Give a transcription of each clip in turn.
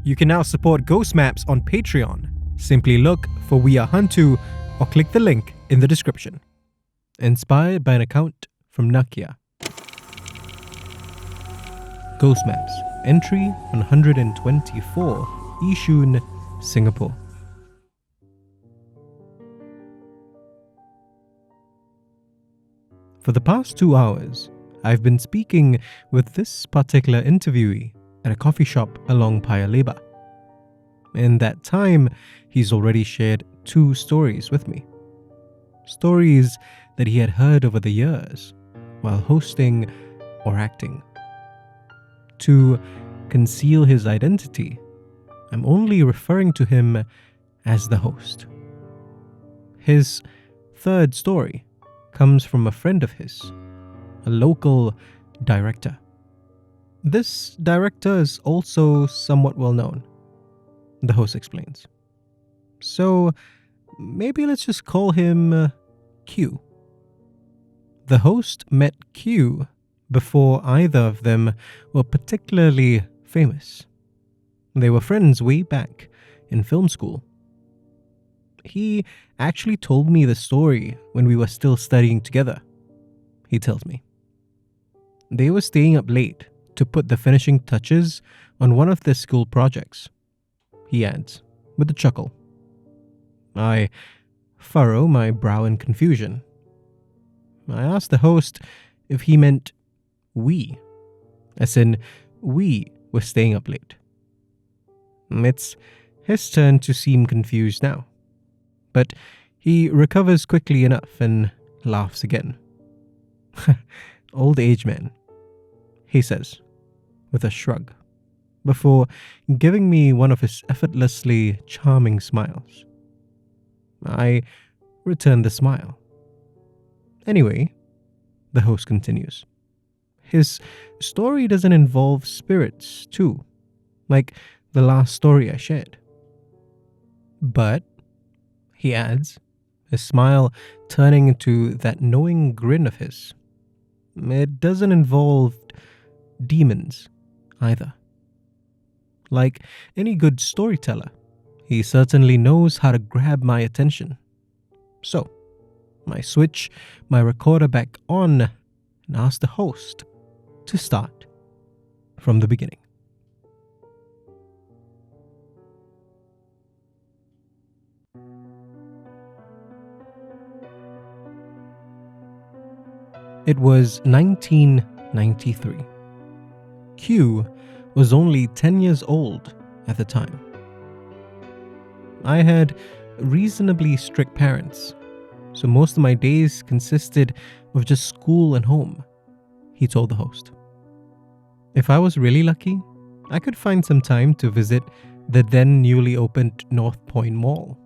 You can now support Ghost Maps on Patreon. Simply look for We Are HANTU or click the link in the description. Inspired by an account from Nakia. Ghost Maps, entry 124, Yishun, Singapore. For the past 2 hours, I've been speaking with this particular interviewee at a coffee shop along Paya Lebar. In that time, he's already shared 2 stories with me. Stories that he had heard over the years while hosting or acting. To conceal his identity, I'm only referring to him as the host. His 3rd story comes from a friend of his, a local director. This director is also somewhat well known, the host explains. So maybe let's just call him Q. The host met Q before either of them were particularly famous. They were friends way back in film school. He actually told me the story when we were still studying together, he tells me. They were staying up late to put the finishing touches on one of their school projects, he adds, with a chuckle. I furrow my brow in confusion. I asked the host if he meant we, as in we were staying up late. It's his turn to seem confused now, but he recovers quickly enough and laughs again. Old age man, he says, with a shrug, before giving me one of his effortlessly charming smiles. I return the smile. Anyway, the host continues. His story doesn't involve spirits, too, like the last story I shared. But, he adds, his smile turning into that knowing grin of his, it doesn't involve demons either. Like any good storyteller, he certainly knows how to grab my attention. So, I switch my recorder back on and ask the host to start from the beginning. It was 1993. Q was only 10 years old at the time. I had reasonably strict parents, so most of my days consisted of just school and home, he told the host. If I was really lucky, I could find some time to visit the then newly opened North Point Mall,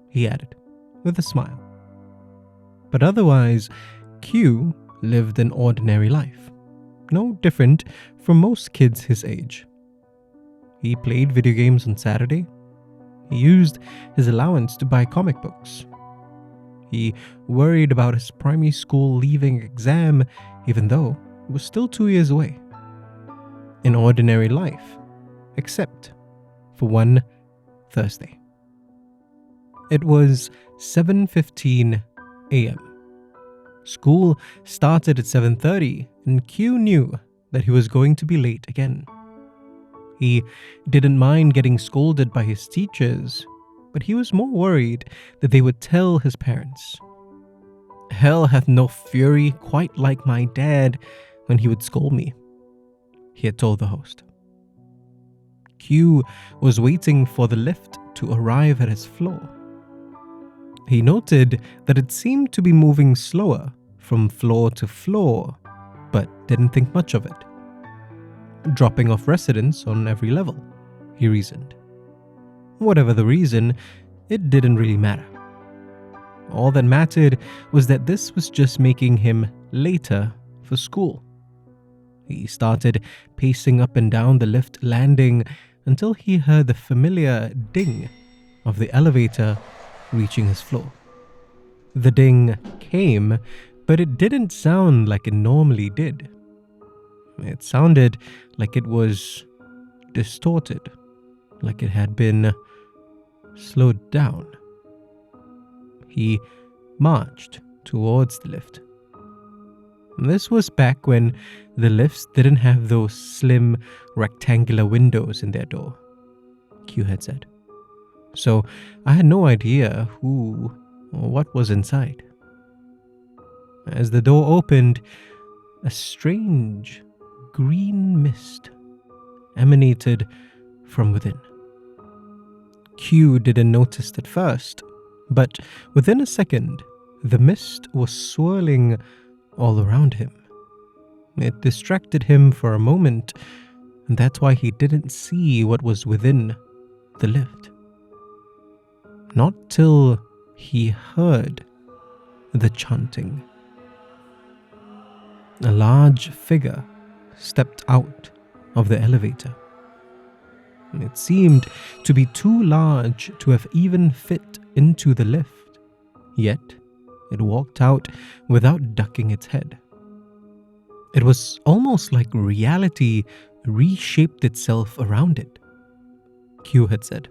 he added, with a smile. But otherwise, Q lived an ordinary life, no different from most kids his age. He played video games on Saturday. He used his allowance to buy comic books. He worried about his primary school leaving exam, even though it was still 2 years away. An ordinary life, except for one Thursday. It was 7:15 a.m. School started at 7:30 and Q knew that he was going to be late again. He didn't mind getting scolded by his teachers, but he was more worried that they would tell his parents. Hell hath no fury quite like my dad when he would scold me, he had told the host. Q was waiting for the lift to arrive at his floor. He noted that it seemed to be moving slower from floor to floor, but didn't think much of it. Dropping off residents on every level, he reasoned. Whatever the reason, it didn't really matter. All that mattered was that this was just making him later for school. He started pacing up and down the lift landing until he heard the familiar ding of the elevator reaching his floor. The ding came, but it didn't sound like it normally did. It sounded like it was distorted, like it had been slowed down. He marched towards the lift. This was back when the lifts didn't have those slim rectangular windows in their door, Q had said. So I had no idea who or what was inside. As the door opened, a strange green mist emanated from within. Q didn't notice at first, but within a second, the mist was swirling all around him. It distracted him for a moment, and that's why he didn't see what was within the lift. Not till he heard the chanting. A large figure stepped out of the elevator. It seemed to be too large to have even fit into the lift, yet it walked out without ducking its head. It was almost like reality reshaped itself around it, Q had said.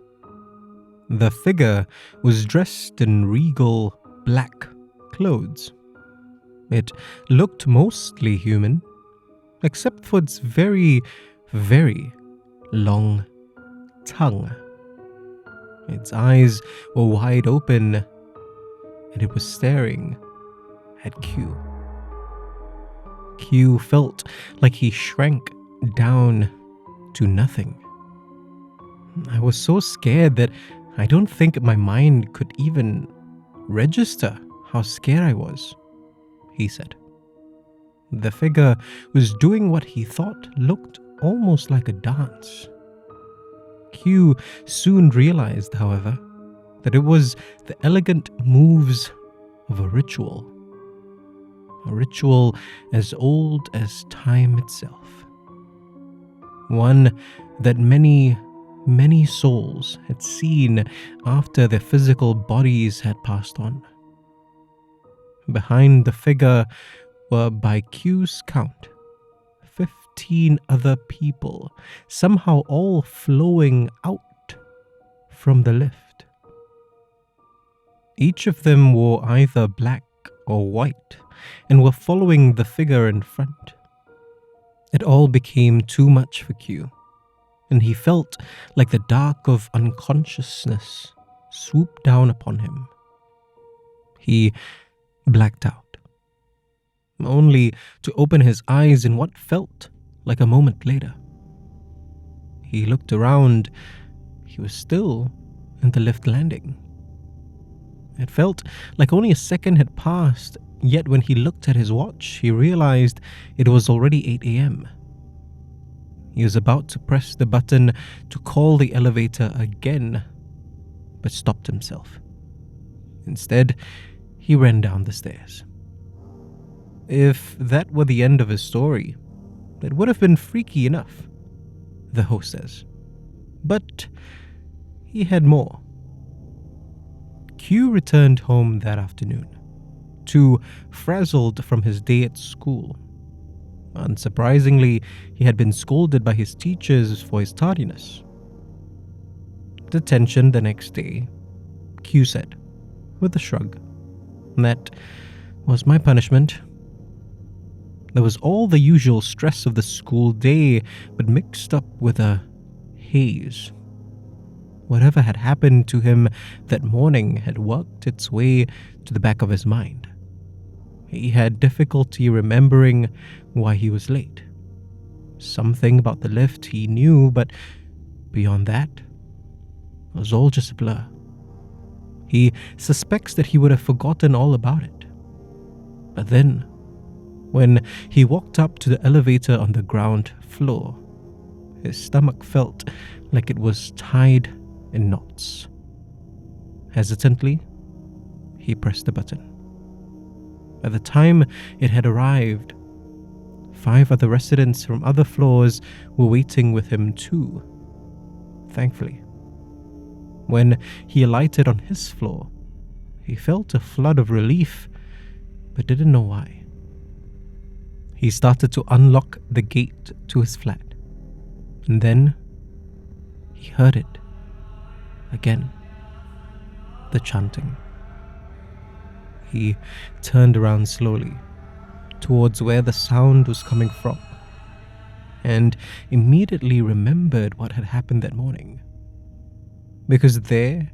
The figure was dressed in regal black clothes. It looked mostly human, except for its very, very long tongue. Its eyes were wide open, and it was staring at Q. Q felt like he shrank down to nothing. I was so scared that I don't think my mind could even register how scared I was, he said. The figure was doing what he thought looked almost like a dance. Q soon realized, however, that it was the elegant moves of a ritual as old as time itself. One that many, many souls had seen after their physical bodies had passed on. Behind the figure were, by Q's count, 15 other people, somehow all flowing out from the lift. Each of them wore either black or white and were following the figure in front. It all became too much for Q, and he felt like the dark of unconsciousness swooped down upon him. He blacked out, only to open his eyes in what felt like a moment later. He looked around. He was still in the lift landing. It felt like only a second had passed, yet when he looked at his watch, he realized it was already 8 a.m. He was about to press the button to call the elevator again, but stopped himself. Instead, he ran down the stairs. If that were the end of his story, it would have been freaky enough, the host says. But he had more. Q returned home that afternoon, too frazzled from his day at school. Unsurprisingly, he had been scolded by his teachers for his tardiness. Detention the next day, Q said, with a shrug. That was my punishment. There was all the usual stress of the school day, but mixed up with a haze. Whatever had happened to him that morning had worked its way to the back of his mind. He had difficulty remembering why he was late. Something about the lift he knew, but beyond that, it was all just a blur. He suspects that he would have forgotten all about it. But then, when he walked up to the elevator on the ground floor, his stomach felt like it was tied in knots. Hesitantly, he pressed the button. By the time it had arrived, 5 other residents from other floors were waiting with him too, thankfully. When he alighted on his floor, he felt a flood of relief, but didn't know why. He started to unlock the gate to his flat, and then he heard it. Again, the chanting. He turned around slowly towards where the sound was coming from and immediately remembered what had happened that morning. Because there,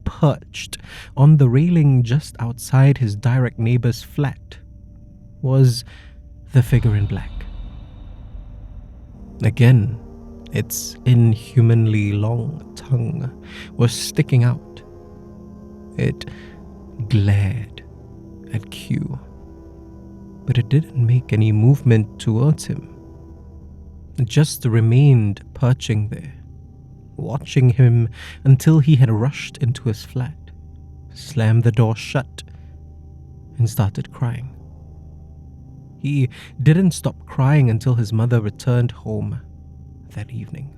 perched on the railing just outside his direct neighbor's flat, was the figure in black. Again, its inhumanly long tongue was sticking out. It glared at Q, but it didn't make any movement towards him. It just remained perching there, watching him until he had rushed into his flat, slammed the door shut, and started crying. He didn't stop crying until his mother returned home that evening.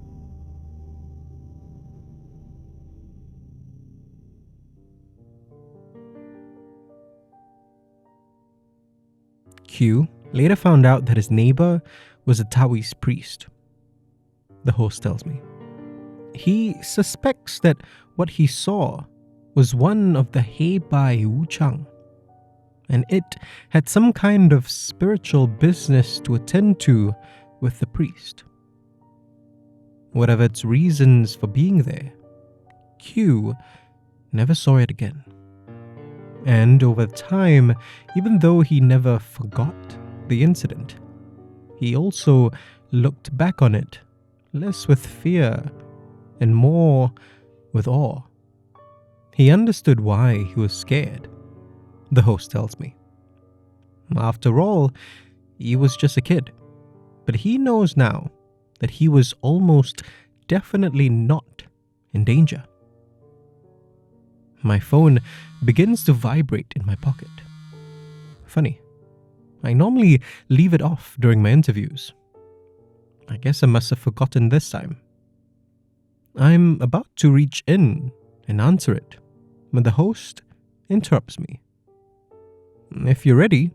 Q later found out that his neighbor was a Taoist priest, the host tells me. He suspects that what he saw was one of the Heibai Wuchang, and it had some kind of spiritual business to attend to with the priest. Whatever its reasons for being there, Q never saw it again. And over time, even though he never forgot the incident, he also looked back on it less with fear and more with awe. He understood why he was scared, the host tells me. After all, he was just a kid, but he knows now that he was almost definitely not in danger. My phone begins to vibrate in my pocket. Funny, I normally leave it off during my interviews. I guess I must have forgotten this time. I'm about to reach in and answer it when the host interrupts me. "If you're ready,"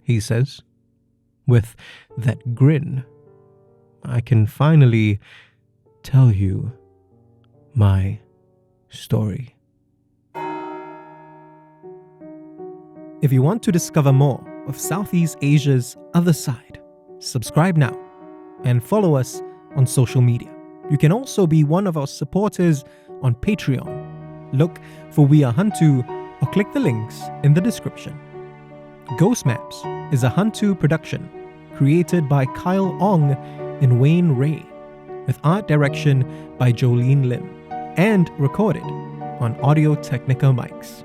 he says, with that grin, "I can finally tell you my story." If you want to discover more of Southeast Asia's other side, subscribe now and follow us on social media. You can also be one of our supporters on Patreon. Look for We Are HANTU or click the links in the description. Ghost Maps is a HANTU production created by Kyle Ong and Wayne Ray, with art direction by Jolene Lim, and recorded on Audio Technica mics.